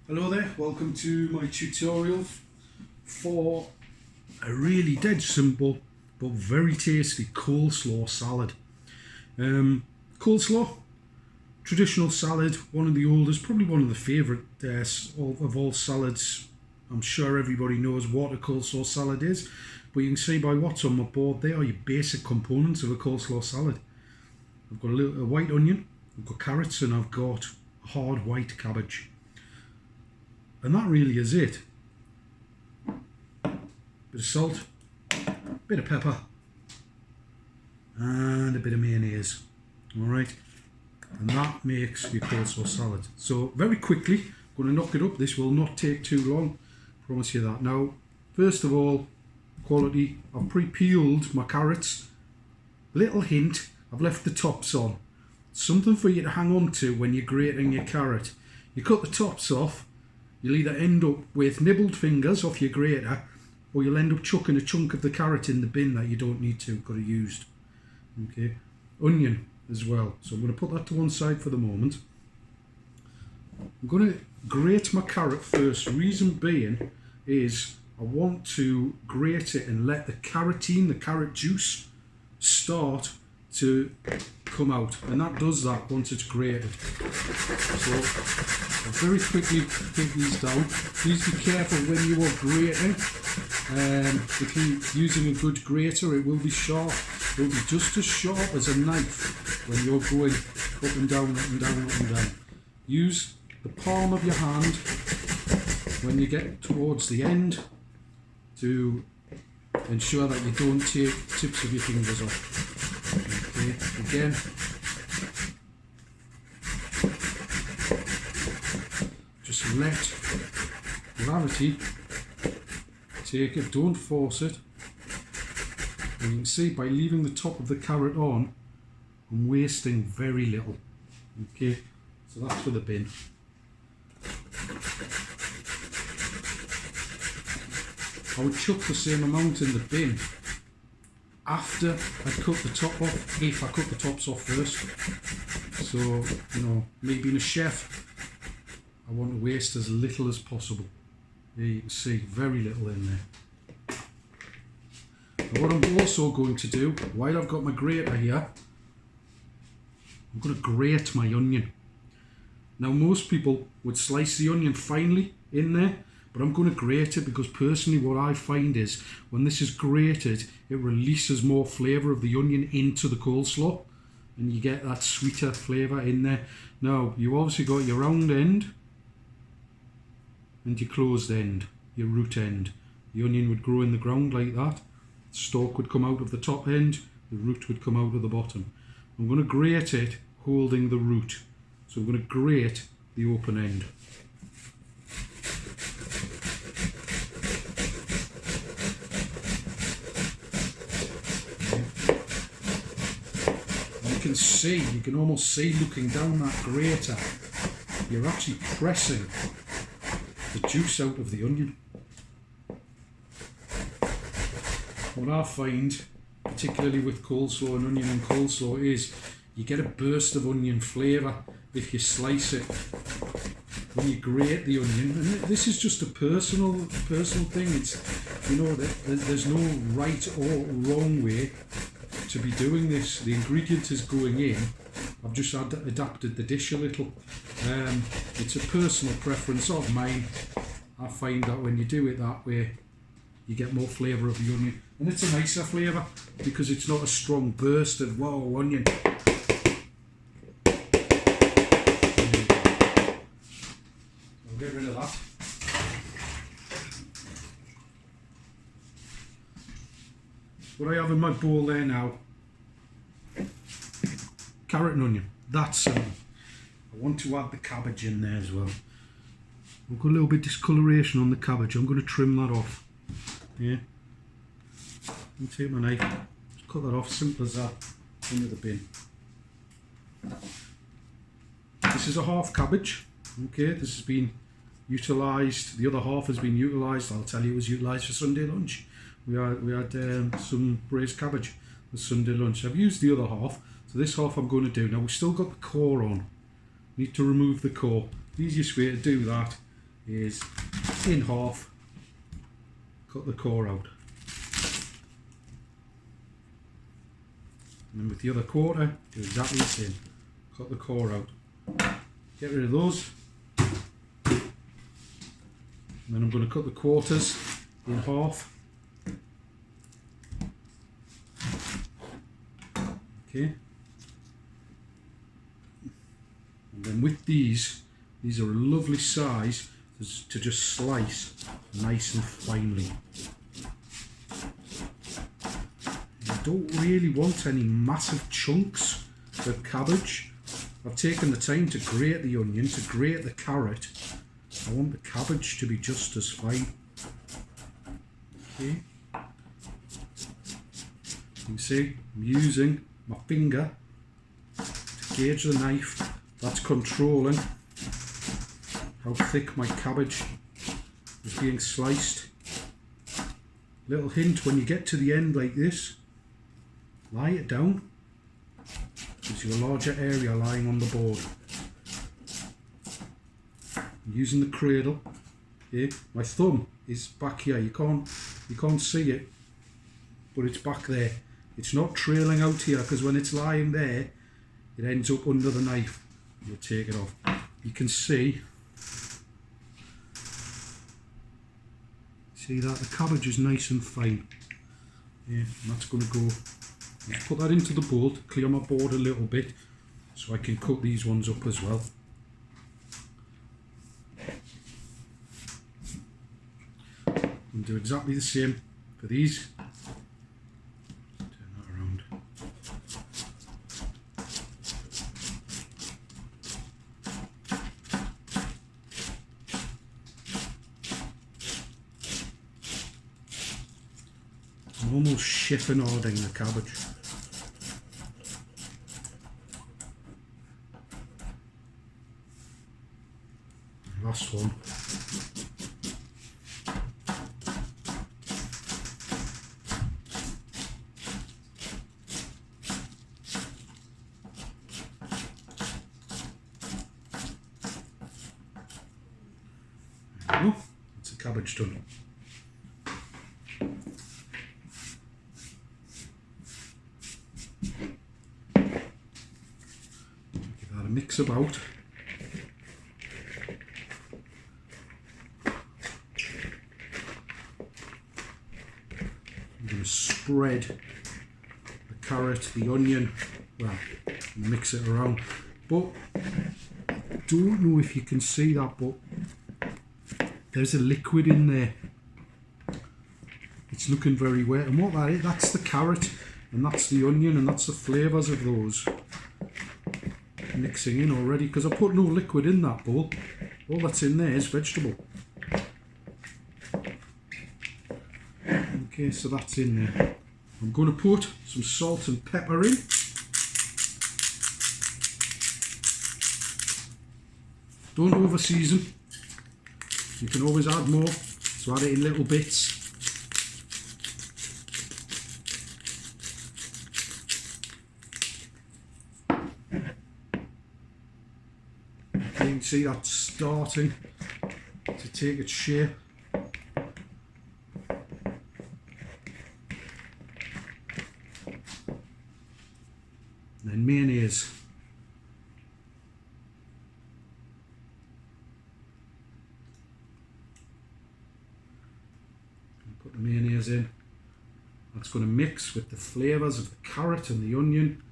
Hello there, welcome to my tutorial for a really dead simple but very tasty coleslaw salad. Coleslaw, traditional salad, one of the oldest, probably one of the favourite of all salads. I'm sure everybody knows what a coleslaw salad is, but you can see by what's on my board there are your basic components of a coleslaw salad. I've got a white onion, I've got carrots, and I've got a hard white cabbage. And that really is it. Bit of salt, bit of pepper, and a bit of mayonnaise. Alright, and that makes your coleslaw salad. So very quickly, I'm going to knock it up. This will not take too long, promise you that. Now, first of all, quality. I've pre-peeled my carrots. Little hint, I've left the tops on. Something for you to hang on to when you're grating your carrot. You cut the tops off, you'll either end up with nibbled fingers off your grater, or you'll end up chucking a chunk of the carrot in the bin that you don't need to, could have used. Okay, onion as well. So I'm going to put that to one side for the moment. I'm going to grate my carrot first. Reason being is I want to grate it and let the carotene, the carrot juice, start to come out, and that does that once it's grated. So I'll very quickly take these down. Please be careful when you are grating. If you're using a good grater, it will be sharp. It will be just as sharp as a knife when you're going up and down, up and down, up and down. Use the palm of your hand when you get towards the end to ensure that you don't take tips of your fingers off. Okay, again, just let gravity take it, don't force it. And you can see by leaving the top of the carrot on, I'm wasting very little. Okay, so that's for the bin. I would chuck the same amount in the bin after I'd cut the top off, if I cut the tops off first. So, you know, me being a chef, I want to waste as little as possible. There you can see, very little in there. Now what I'm also going to do, while I've got my grater here, I'm going to grate my onion. Now most people would slice the onion finely in there, but I'm going to grate it because personally what I find is when this is grated, it releases more flavour of the onion into the coleslaw and you get that sweeter flavour in there. Now, you obviously got your round end and your closed end, your root end. The onion would grow in the ground like that. The stalk would come out of the top end, the root would come out of the bottom. I'm going to grate it holding the root. So I'm going to grate the open end. You can almost see looking down that grater, you're actually pressing the juice out of the onion. What I find, particularly with coleslaw and onion and coleslaw, is you get a burst of onion flavour if you slice it. When you grate the onion, and this is just a personal thing, it's, you know, there's no right or wrong way to be doing this. The ingredient is going in. I've just adapted the dish a little. It's a personal preference of mine. I find that when you do it that way, you get more flavour of the onion, and it's a nicer flavour because it's not a strong burst of whoa onion. I'll get rid of that. What I have in my bowl there now, carrot and onion, that's simple. I want to add the cabbage in there as well. I've got a little bit of discoloration on the cabbage, I'm going to trim that off. Yeah, and take my knife, just cut that off, simple as that, into the bin. This is a half cabbage, okay, this has been utilised, the other half has been utilised, I'll tell you it was utilised for Sunday lunch. We had some braised cabbage for Sunday lunch. I've used the other half, so this half I'm going to do. Now we've still got the core on. Need to remove the core. The easiest way to do that is in half, cut the core out. And then with the other quarter, do exactly the same. Cut the core out. Get rid of those. And then I'm going to cut the quarters in half. Okay. And then with these are a lovely size to just slice nice and finely. Don't really want any massive chunks of cabbage. I've taken the time to grate the onion, to grate the carrot. I want the cabbage to be just as fine. Okay. You can see I'm using my finger to gauge the knife. That's controlling how thick my cabbage is being sliced. Little hint, when you get to the end like this, lie it down. Gives you a larger area lying on the board. I'm using the cradle. Okay. My thumb is back here. You can't see it, but it's back there. It's not trailing out here because when it's lying there, it ends up under the knife. You'll take it off. You can see that the cabbage is nice and fine. Yeah, and that's going to go. I'll put that into the bowl to clear my board a little bit so I can cut these ones up as well. And do exactly the same for these. Turn that around. I'm almost chiffonading the cabbage. Last one. There we go. That's the cabbage done. Give that a mix about. I'm going to spread the carrot, the onion, well, mix it around. But I don't know if you can see that, but there's a liquid in there. It's looking very wet, and what that is, that's the carrot, and that's the onion, and that's the flavours of those mixing in already, because I put no liquid in that bowl. All that's in there is vegetable. Okay, so that's in there. I'm going to put some salt and pepper in. Don't over season. You can always add more, so add it in little bits. You can see that's starting to take its shape. And then mayonnaise. Put the mayonnaise in. That's going to mix with the flavours of the carrot and the onion.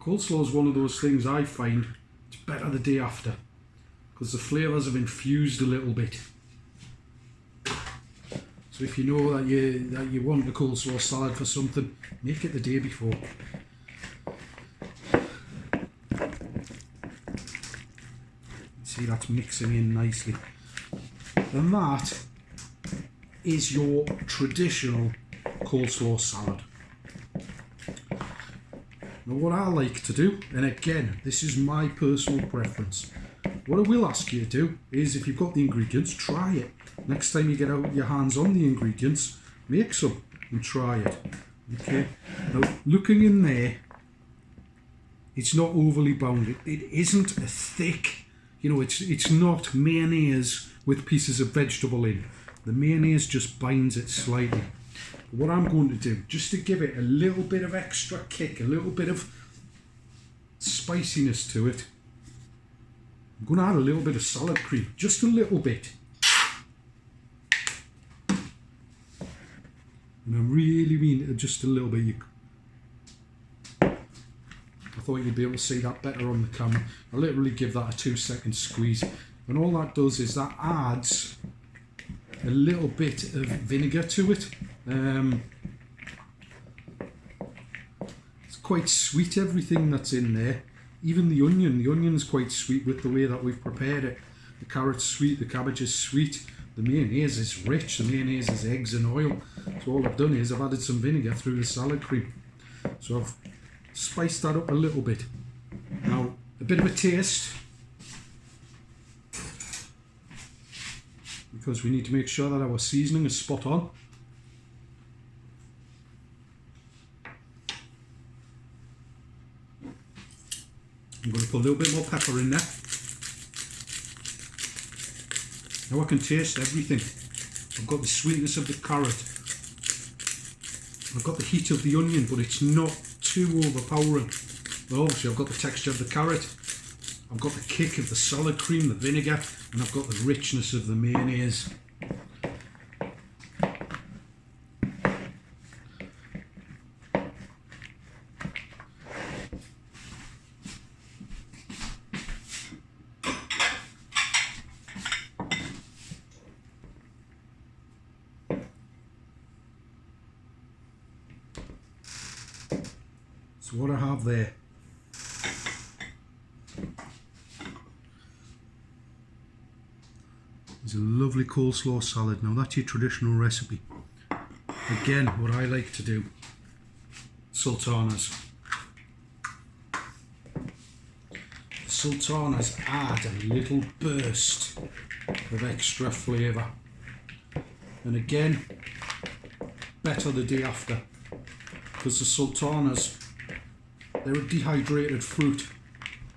Coleslaw is one of those things I find it's better the day after because the flavours have infused a little bit. So if you know that you want a coleslaw salad for something, make it the day before. See, that's mixing in nicely. And that is your traditional coleslaw salad. Now what I like to do, and again, this is my personal preference, what I will ask you to do is, if you've got the ingredients, try it. Next time you get out your hands on the ingredients, make some and try it. Okay. Now, looking in there, it's not overly bounded. It isn't a thick, You know, it's not mayonnaise with pieces of vegetable in. The mayonnaise just binds it slightly. What I'm going to do, just to give it a little bit of extra kick, a little bit of spiciness to it, I'm going to add a little bit of salad cream, just a little bit. And I really mean just a little bit. I thought you'd be able to see that better on the camera. I literally give that a 2-second squeeze. And all that does is that adds a little bit of vinegar to it. It's quite sweet, everything that's in there. Even the onion's quite sweet with the way that we've prepared it. The carrot's sweet, the cabbage is sweet. The mayonnaise is rich, the mayonnaise is eggs and oil. So all I've done is I've added some vinegar through the salad cream. So I've spiced that up a little bit. Now, a bit of a taste, because we need to make sure that our seasoning is spot on. I'm going to put a little bit more pepper in there. Now I can taste everything. I've got the sweetness of the carrot. I've got the heat of the onion, but it's not too overpowering. But obviously I've got the texture of the carrot. I've got the kick of the salad cream, the vinegar, and I've got the richness of the mayonnaise. So what I have there is a lovely coleslaw salad. Now that's your traditional recipe. Again, what I like to do, sultanas. The sultanas add a little burst of extra flavour. And again, better the day after, because the sultanas, they're a dehydrated fruit.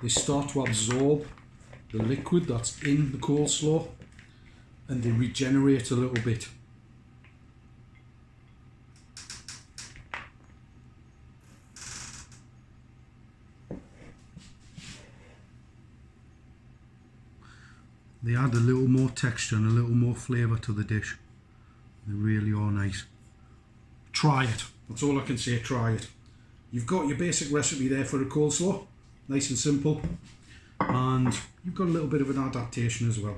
They start to absorb the liquid that's in the coleslaw and they regenerate a little bit. They add a little more texture and a little more flavour to the dish. They really are nice. Try it. That's all I can say, try it. You've got your basic recipe there for a coleslaw, nice and simple, and you've got a little bit of an adaptation as well.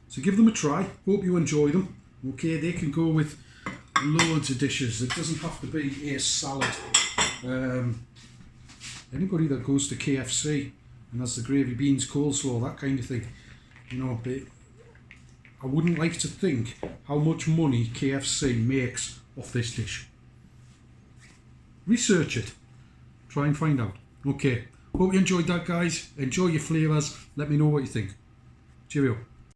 So give them a try, hope you enjoy them. Okay, they can go with loads of dishes. It doesn't have to be a salad. Anybody that goes to KFC and has the gravy beans coleslaw, that kind of thing, you know, I wouldn't like to think how much money KFC makes off this dish. Research it. Try and find out. Okay. Hope you enjoyed that, guys. Enjoy your flavours. Let me know what you think. Cheerio.